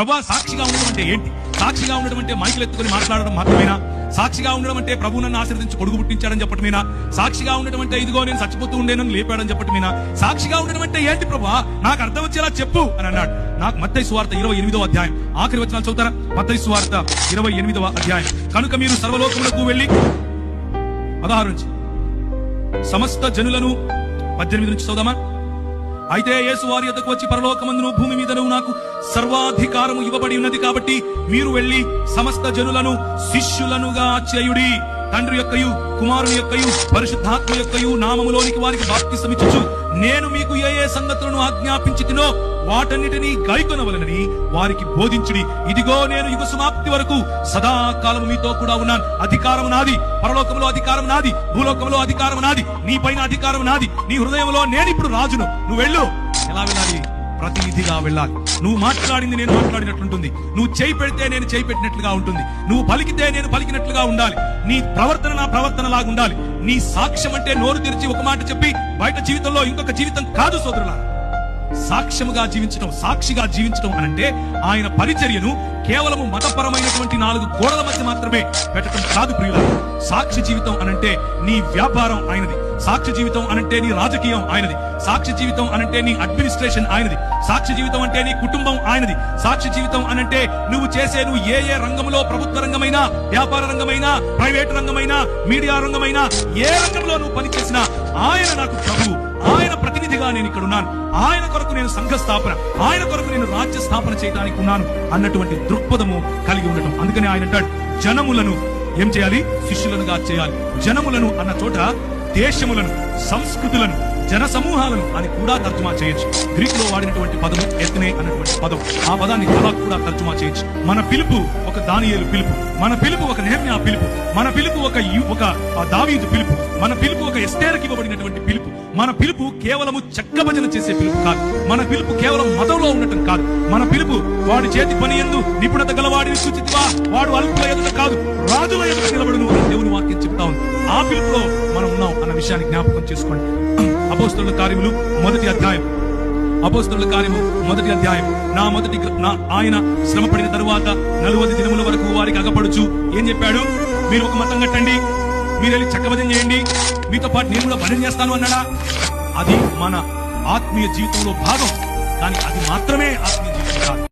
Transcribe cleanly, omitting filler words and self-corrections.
ప్రభువా, సాక్షిగా ఉండడం అంటే ఏంటి? సాక్షిగా ఉండడం అంటే మైకులు ఎత్తుకొని మాట్లాడడం మాత్రమేనా? సాక్షిగా ఉండడం అంటే ప్రభు నన్ను ఆశీర్వదించి కొడుకు పుట్టించాడని చెప్పటమేనా? సాక్షిగా ఉండడం అంటే ఇదిగో నేను చచ్చిపోతూ ఉండేనని లేపాడని చెప్పటమేనా? సాక్షిగా ఉండడం అంటే ఏంటి ప్రభువా, నాకు అర్థం వచ్చేలా చెప్పు అని అన్నాడు. నాకు మత్తయి సువార్త 28వ అధ్యాయం ఆఖరి వచనాలు చదువుతారా? మత్తయి సువార్త 28వ అధ్యాయం. కనుక మీరు సర్వలోకములకు వెళ్లి 16 నుంచి సమస్త జనులను 18 నుంచి చదువుదామా? అయితే యేసు వారి యొద్దకు వచ్చి, పరలోకమందును భూమి మీదను నాకు సర్వాధికారము ఇవ్వబడి ఉన్నది కాబట్టి మీరు వెళ్లి సమస్త జనులను శిష్యులనుగా చేయుడి. తండ్రి యొక్కయు కుమారుని యొక్కయు పరిశుద్ధాత్మ యొక్కయు నామములోనికి వారికి బాప్తిసమిచ్చుచు నేను మీకు ఏ ఏ సంగతులను ఆజ్ఞాపించితినో వాటన్నిటినీ గైకొనవలెనని వారికి బోధించుడి. ఇదిగో నేను యుగ సమాప్తి వరకు సదాకాలము మీతో కూడా ఉన్నాను. అధికారం నాది, పరలోకంలో అధికారం నాది, భూలోకంలో అధికారం నాది, నీ పైన అధికారం నాది. నీ హృదయంలో నేను ఇప్పుడు రాజును. నువ్వు వెళ్ళు. ఎలా వెళ్ళాలి? ప్రతినిధిగా వెళ్ళాలి. నువ్వు మాట్లాడింది నేను మాట్లాడినట్లుంటుంది. నువ్వు చేయి పెడితే నేను చేయి పెట్టినట్లుగా ఉంటుంది. నువ్వు పలికితే నేను పలికినట్లుగా ఉండాలి. నీ ప్రవర్తన నా ప్రవర్తన లాగా ఉండాలి. నీ సాక్ష్యం అంటే నోరు తెరిచి ఒక మాట చెప్పి బయట జీవితంలో ఇంకొక జీవితం కాదు సోదరులా. సాక్ష్యముగా జీవించడం, సాక్షిగా జీవించడం అనంటే ఆయన పరిచర్యను కేవలము మతపరమైనటువంటి 4 గోడల మధ్య మాత్రమే పెట్టడం కాదు ప్రియుల. సాక్షి జీవితం అనంటే నీ వ్యాపారం ఆయనది. సాక్షి జీవితం అనంటే నీ రాజకీయం ఆయనది. సాక్షి జీవితం అనంటే నీ అడ్మినిస్ట్రేషన్ ఆయనది. సాక్షి జీవితం అంటే నీ కుటుంబం ఆయనది. సాక్షి జీవితం అనంటే నువ్వు ఏ ఏ రంగంలో, ప్రభుత్వ రంగమైనా, వ్యాపార రంగమైనా, ప్రైవేట్ రంగమైనా, మీడియా రంగమైనా, ఏ రంగంలో నువ్వు పనిచేసినా ఆయన నాకు ప్రభువు. ఆయన ప్రతినిధిగా నేను ఇక్కడ ఉన్నాను. ఆయన కొరకు నేను సంఘ స్థాపన, ఆయన కొరకు నేను రాజ్య స్థాపన చేయడానికి ఉన్నాను అన్నటువంటి దృక్పథము కలిగి ఉండటం. అందుకని ఆయన అంటాడు, జనములను ఏం చేయాలి? శిష్యులనుగా చేయాలి. జనములను అన్న చోట దేశములను, సంస్కృతులను, జన సమూహాలను అని కూడా తర్జుమా చేయొచ్చు. గ్రీక్ లో వాడినటువంటి పదము ఎత్నే అన్నటువంటి పదం. ఆ పదాన్ని అలా కూడా తర్జుమా చేయొచ్చు. మన పిలుపు ఒక దానియేలు పిలుపు, మన పిలుపు ఒక నెహెమ్యా పిలుపు, మన పిలుపు ఒక దావీదు పిలుపు, మన పిలుపు ఒక ఎస్తేరుకి ఇవ్వబడినటువంటి పిలుపు. మన పిలుపు కేవలము చెక్క భజన చేసే పిలుపు కాదు. మన పిలుపు కేవలం మతంలో ఉండటం కాదు. మన పిలుపు వాడి చేతి పని యందు నిపుణత గలవాడిని సూచితివా, వాడు అల్పుల ఎదుట కాదు రాజుల ఎదుట నిలబడును అని దేవుని వాక్యం చెప్తా ఉంది. ఆ పిలుపులో మనం ఉన్నాం అన్న విషయాన్ని జ్ఞాపకం చేసుకోండి. అపోస్తలుల కార్యములు 1వ అధ్యాయం, అపోస్తలుల కార్యము 1వ అధ్యాయం. ఆయన శ్రమ పడిన తరువాత 40 దినముల వరకు వారికి అగపడుచు ఏం చెప్పాడు? మీరు ఒక మతం కట్టండి, మీరు వెళ్ళి చెక్క భజన చేయండి, మీతో పాటు నేను కూడా భజన చేస్తాను అన్నాడా? అది మన ఆత్మీయ జీవితంలో భాగం, కానీ అది మాత్రమే ఆత్మీయ జీవితం కాదు.